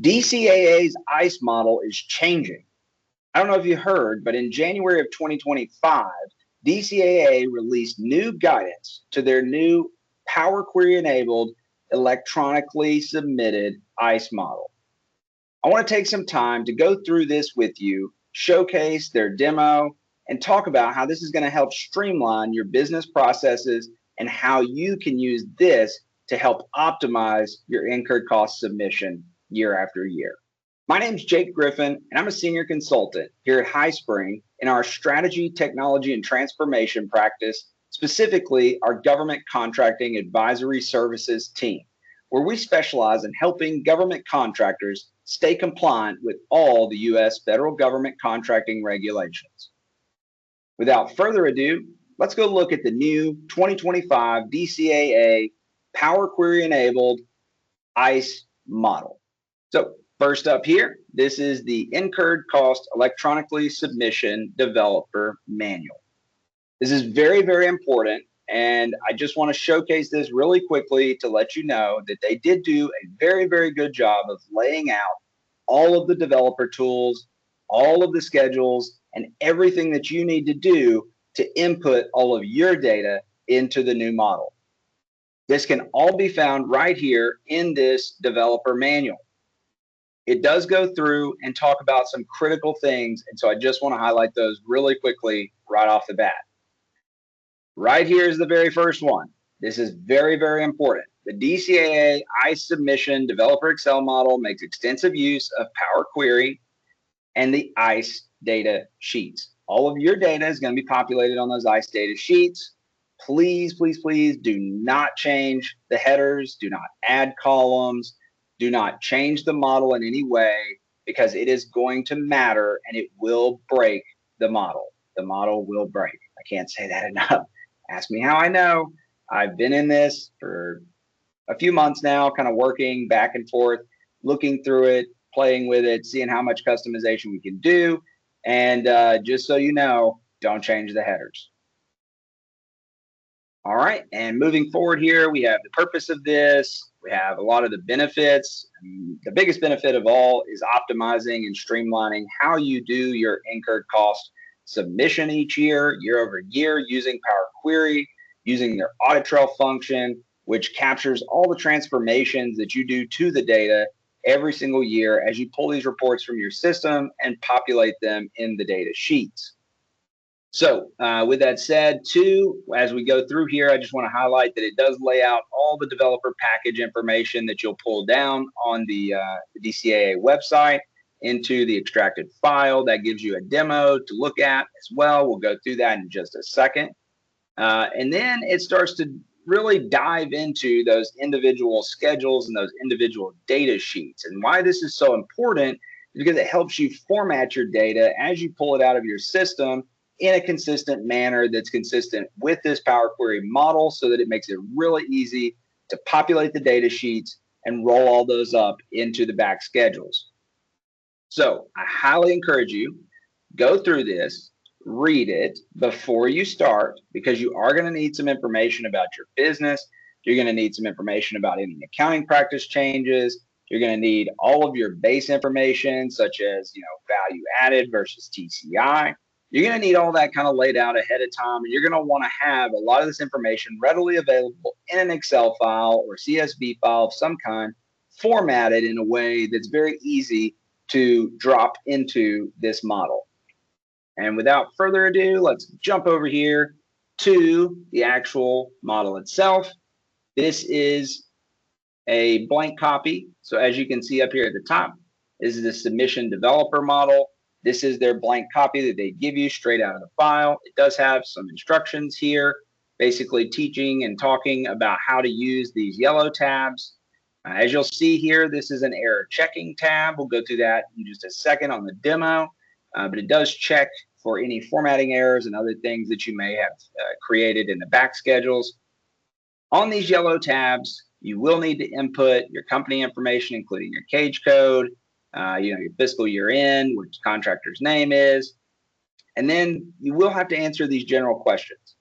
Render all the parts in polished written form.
DCAA's ICE model is changing. I don't know if you heard, but in January of 2025, DCAA released new guidance to their new Power Query enabled electronically submitted ICE model. I want to take some time to go through this with you, showcase their demo, and talk about how this is going to help streamline your business processes and how you can use this to help optimize your incurred cost submission year after year. My name is Jake Griffin, and I'm a senior consultant here at High Spring in our strategy, technology, and transformation practice, specifically our government contracting advisory services team, where we specialize in helping government contractors stay compliant with all the U.S. federal government contracting regulations. Without further ado, let's go look at the new 2025 DCAA Power Query enabled ICE model. So first up here, this is the Incurred Cost Electronically Submission Developer Manual. This is very, very important, and I just want to showcase this really quickly to let you know that they did do a very, very good job of laying out all of the developer tools, all of the schedules, and everything that you need to do to input all of your data into the new model. This can all be found right here in this developer manual. It does go through and talk about some critical things, and so I just want to highlight those really quickly right off the bat. Right here is the very first one. This is very, very important. The DCAA ICE submission developer Excel model makes extensive use of Power Query and the ICE data sheets. All of your data is going to be populated on those ICE data sheets. Please, please, please do not change the headers. Do not add columns. Do not change the model in any way, because it is going to matter and it will break the model. The model will break. I can't say that enough. Ask me how I know. I've been in this for a few months now, kind of working back and forth, looking through it, playing with it, seeing how much customization we can do. And just so you know, don't change the headers. All right, and moving forward here, we have the purpose of this. We have a lot of the benefits. The biggest benefit of all is optimizing and streamlining how you do your incurred cost submission each year, year over year, using Power Query, using their audit trail function, which captures all the transformations that you do to the data every single year as you pull these reports from your system and populate them in the data sheets. So with that said, too, as we go through here, I just want to highlight that it does lay out all the developer package information that you'll pull down on the DCAA website into the extracted file. That gives you a demo to look at as well. We'll go through that in just a second. And then it starts to really dive into those individual schedules and those individual data sheets. And why this is so important is because it helps you format your data as you pull it out of your system in a consistent manner that's consistent with this Power Query model, so that it makes it really easy to populate the data sheets and roll all those up into the back schedules. So I highly encourage you, go through this, read it before you start, because you are going to need some information about your business. You're going to need some information about any accounting practice changes. You're going to need all of your base information, such as, value added versus TCI. You're going to need all that kind of laid out ahead of time, and you're going to want to have a lot of this information readily available in an Excel file or CSV file of some kind, formatted in a way that's very easy to drop into this model. And without further ado, let's jump over here to the actual model itself. This is a blank copy. So as you can see up here at the top, this is the submission developer model. This is their blank copy that they give you straight out of the file. It does have some instructions here, basically teaching and talking about how to use these yellow tabs. As you'll see here, this is an error checking tab. We'll go through that in just a second on the demo, but it does check for any formatting errors and other things that you may have created in the back schedules. On these yellow tabs, you will need to input your company information, including your cage code, your fiscal year end, which contractor's name is, and then you will have to answer these general questions.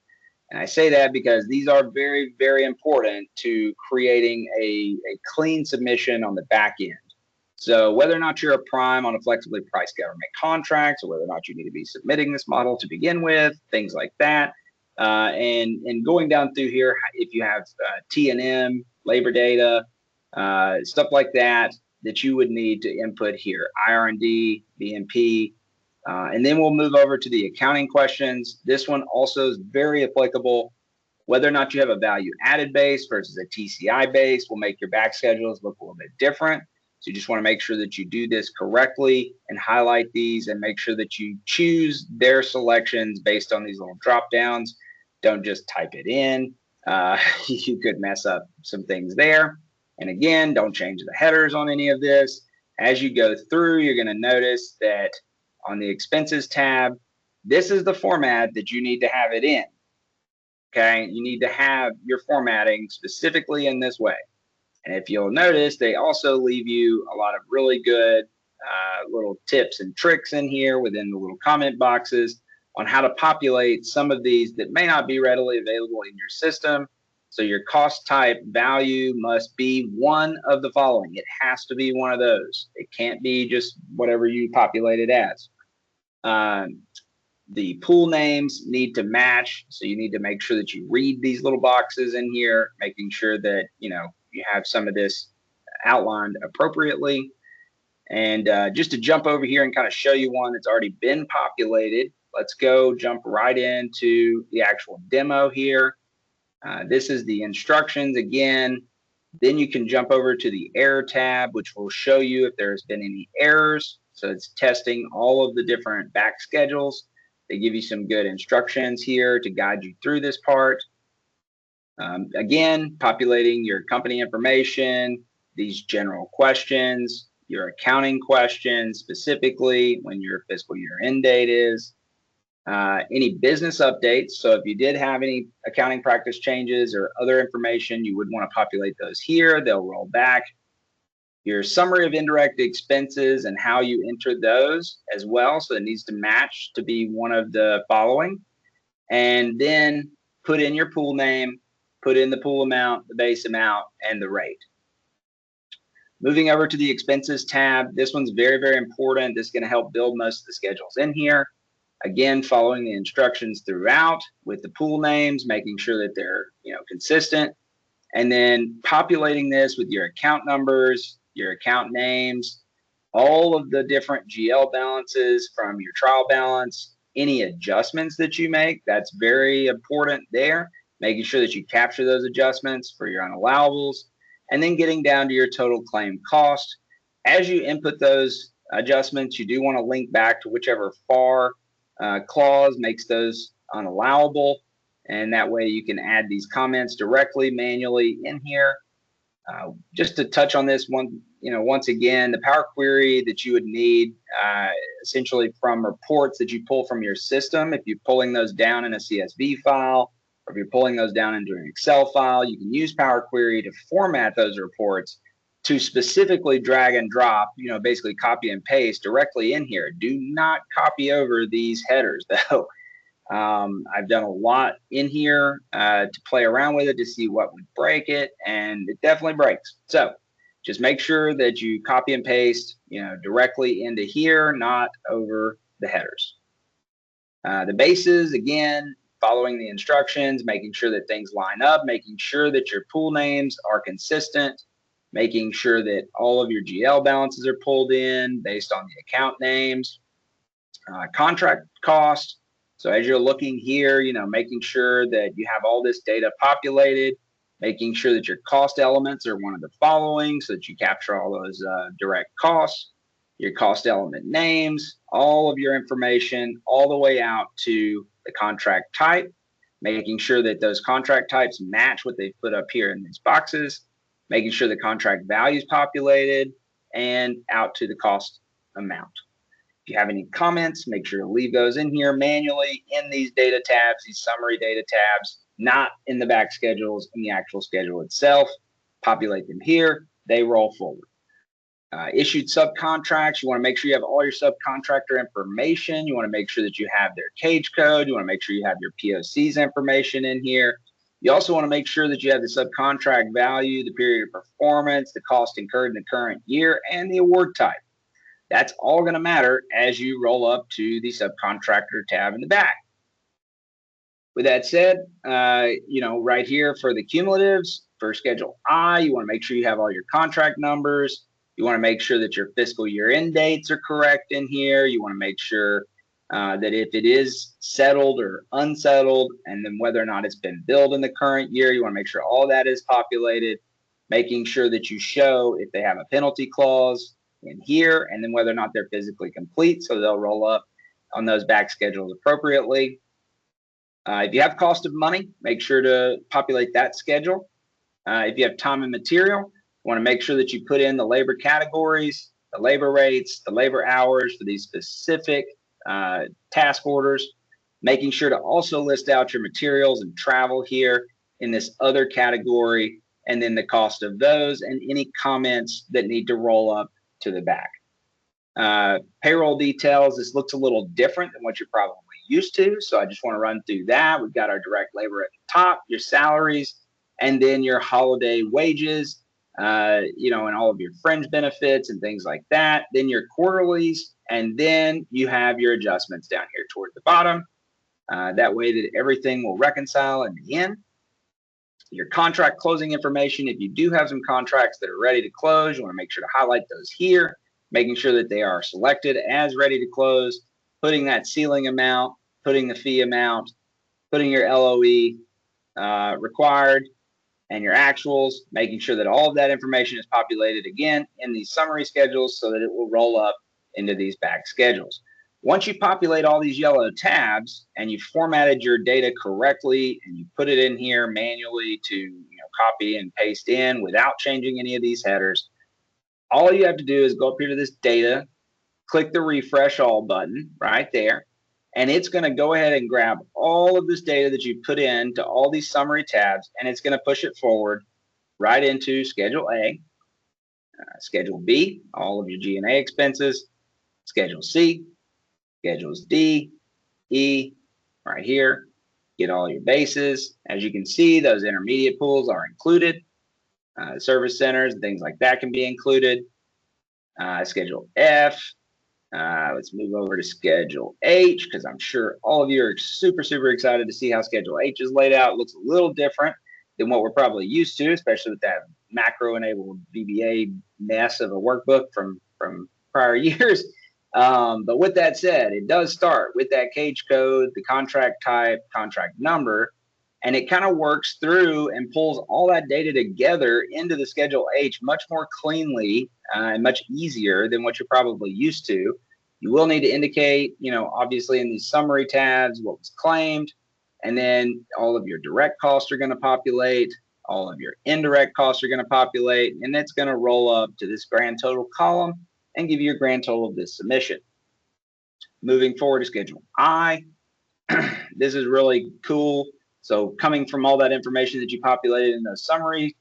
And I say that because these are very, very important to creating a clean submission on the back end. So whether or not you're a prime on a flexibly priced government contract, or whether or not you need to be submitting this model to begin with, things like that. And going down through here, if you have T&M, labor data, stuff like that, that you would need to input here, IR&D, BMP, and then we'll move over to the accounting questions. This one also is very applicable. Whether or not you have a value added base versus a TCI base will make your back schedules look a little bit different. So you just want to make sure that you do this correctly and highlight these and make sure that you choose their selections based on these little drop downs. Don't just type it in. You could mess up some things there. And again, don't change the headers on any of this. As you go through, you're going to notice that on the expenses tab, this is the format that you need to have it in. Okay, you need to have your formatting specifically in this way. And if you'll notice, they also leave you a lot of really good little tips and tricks in here within the little comment boxes on how to populate some of these that may not be readily available in your system. So your cost type value must be one of the following. It has to be one of those. It can't be just whatever you populate it as. The pool names need to match. So you need to make sure that you read these little boxes in here, making sure that, you have some of this outlined appropriately. And just to jump over here and kind of show you one that's already been populated, let's jump right into the actual demo here. This is the instructions again. Then you can jump over to the error tab, which will show you if there's been any errors. So it's testing all of the different back schedules. They give you some good instructions here to guide you through this part. Again, populating your company information, these general questions, your accounting questions, specifically when your fiscal year end date is, any business updates. So if you did have any accounting practice changes or other information, you would want to populate those here. They'll roll back. Your summary of indirect expenses and how you enter those as well. So it needs to match to be one of the following. And then put in your pool name, put in the pool amount, the base amount, and the rate. Moving over to the expenses tab, this one's very, very important. This is going to help build most of the schedules in here. Again, following the instructions throughout with the pool names, making sure that they're consistent, and then populating this with your account numbers, your account names, all of the different GL balances from your trial balance, any adjustments that you make. That's very important there, making sure that you capture those adjustments for your unallowables, and then getting down to your total claim cost. As you input those adjustments, you do want to link back to whichever FAR clause makes those unallowable, and that way you can add these comments directly manually in here. Just to touch on this one, once again, the Power Query that you would need essentially from reports that you pull from your system. If you're pulling those down in a CSV file, or if you're pulling those down into an Excel file, you can use Power Query to format those reports to specifically drag and drop, basically copy and paste directly in here. Do not copy over these headers though. I've done a lot in here to play around with it to see what would break it, and it definitely breaks. So just make sure that you copy and paste, directly into here, not over the headers. The bases, again, following the instructions, making sure that things line up, making sure that your pool names are consistent, making sure that all of your GL balances are pulled in based on the account names, contract cost. So as you're looking here, making sure that you have all this data populated, making sure that your cost elements are one of the following so that you capture all those direct costs, your cost element names, all of your information, all the way out to the contract type, making sure that those contract types match what they've put up here in these boxes, making sure the contract value is populated, and out to the cost amount. If you have any comments, make sure to leave those in here manually in these data tabs, these summary data tabs, not in the back schedules, in the actual schedule itself. Populate them here, they roll forward. Issued subcontracts, you want to make sure you have all your subcontractor information. You want to make sure that you have their cage code. You want to make sure you have your POC's information in here. You also want to make sure that you have the subcontract value, the period of performance, the cost incurred in the current year, and the award type. That's all going to matter as you roll up to the subcontractor tab in the back. With that said, right here for the cumulatives, for Schedule I, you want to make sure you have all your contract numbers. You want to make sure that your fiscal year end dates are correct in here. You want to make sure that if it is settled or unsettled, and then whether or not it's been billed in the current year, you want to make sure all that is populated, making sure that you show if they have a penalty clause in here, and then whether or not they're physically complete, so they'll roll up on those back schedules appropriately. If you have cost of money, make sure to populate that schedule. If you have time and material, you want to make sure that you put in the labor categories, the labor rates, the labor hours for these specific task orders, making sure to also list out your materials and travel here in this other category, and then the cost of those and any comments that need to roll up to the back. Payroll details, this looks a little different than what you're probably used to, so I just want to run through that. We've got our direct labor at the top, your salaries, and then your holiday wages, and all of your fringe benefits and things like that. Then your quarterlies, and then you have your adjustments down here toward the bottom. That way that everything will reconcile in the end. Your contract closing information, if you do have some contracts that are ready to close, you want to make sure to highlight those here, making sure that they are selected as ready to close, putting that ceiling amount, putting the fee amount, putting your LOE required, and your actuals, making sure that all of that information is populated again in these summary schedules so that it will roll up into these back schedules. Once you populate all these yellow tabs and you formatted your data correctly and you put it in here manually to copy and paste in without changing any of these headers, all you have to do is go up here to this data, click the refresh all button right there, and it's going to go ahead and grab all of this data that you put into all these summary tabs, and it's going to push it forward right into Schedule A, Schedule B, all of your G&A expenses, Schedule C, Schedules D, E, right here, get all your bases. As you can see, those intermediate pools are included. Service centers and things like that can be included. Schedule F. Let's move over to Schedule H, because I'm sure all of you are super, super excited to see how Schedule H is laid out. It looks a little different than what we're probably used to, especially with that macro-enabled VBA mess of a workbook from prior years. But with that said, it does start with that cage code, the contract type, contract number, and it kind of works through and pulls all that data together into the Schedule H much more cleanly and much easier than what you're probably used to. You will need to indicate, obviously in these summary tabs, what was claimed, and then all of your direct costs are going to populate, all of your indirect costs are going to populate, and it's going to roll up to this grand total column and give you your grand total of this submission. Moving forward to Schedule I, this is really cool. So coming from all that information that you populated in those summary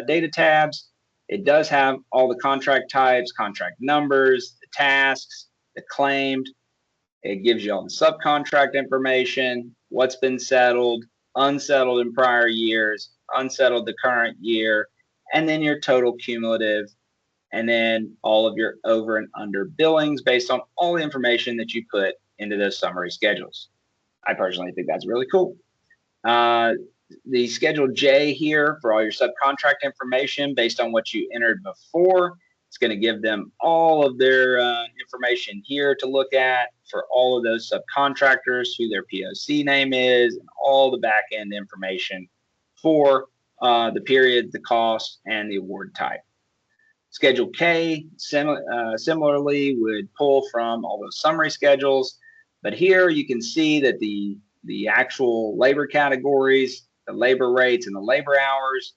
data tabs, it does have all the contract types, contract numbers, the tasks, the claimed. It gives you all the subcontract information, what's been settled, unsettled in prior years, unsettled the current year, and then your total cumulative, and then all of your over and under billings based on all the information that you put into those summary schedules. I personally think that's really cool. The Schedule J here for all your subcontract information based on what you entered before. It's going to give them all of their information here to look at for all of those subcontractors, who their POC name is, and all the back end information for the period, the cost, and the award type. Schedule K similarly would pull from all those summary schedules, but here you can see that the actual labor categories, the labor rates, and the labor hours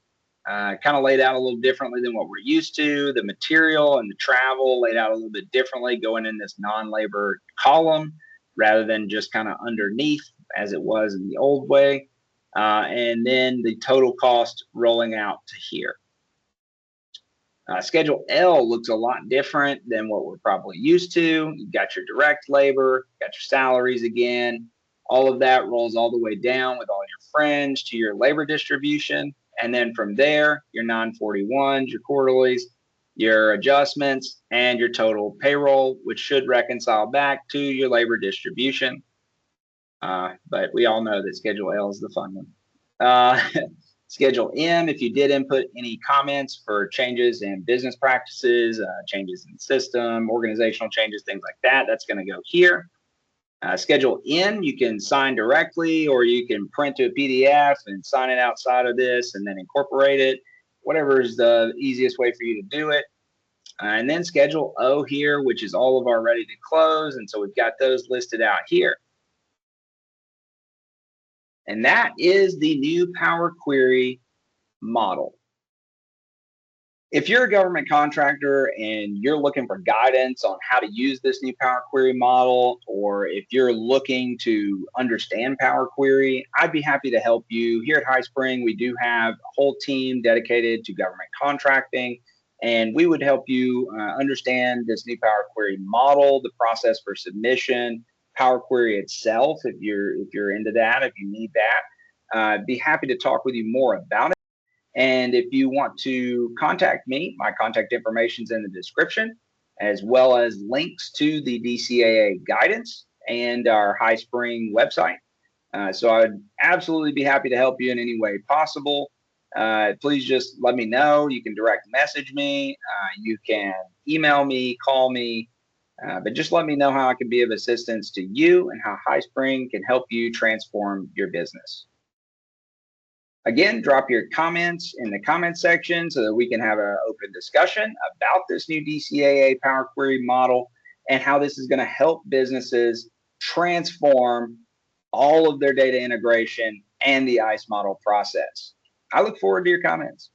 kind of laid out a little differently than what we're used to. The material and the travel laid out a little bit differently, going in this non-labor column rather than just kind of underneath as it was in the old way. And then the total cost rolling out to here. Schedule L looks a lot different than what we're probably used to. You've got your direct labor, got your salaries again, All of that rolls all the way down with all your friends to your labor distribution. And then from there, your 941s, your quarterlies, your adjustments, and your total payroll, which should reconcile back to your labor distribution. But we all know that Schedule L is the fun one. Schedule M, if you did input any comments for changes in business practices, changes in the system, organizational changes, things like that, that's going to go here. Schedule N, you can sign directly, or you can print to a PDF and sign it outside of this and then incorporate it, whatever is the easiest way for you to do it. And then Schedule O here, which is all of our ready to close. And so we've got those listed out here. And that is the new Power Query model. If you're a government contractor and you're looking for guidance on how to use this new Power Query model, or if you're looking to understand Power Query, I'd be happy to help you. Here at High Spring, we do have a whole team dedicated to government contracting, and we would help you understand this new Power Query model, the process for submission, Power Query itself, if you're into that, if you need that. I'd be happy to talk with you more about it. And if you want to contact me, my contact information is in the description, as well as links to the DCAA guidance and our High Spring website. So I'd absolutely be happy to help you in any way possible. Please just let me know. You can direct message me. You can email me, call me, but just let me know how I can be of assistance to you and how High Spring can help you transform your business. Again, drop your comments in the comment section so that we can have an open discussion about this new DCAA Power Query model and how this is going to help businesses transform all of their data integration and the ICE model process. I look forward to your comments.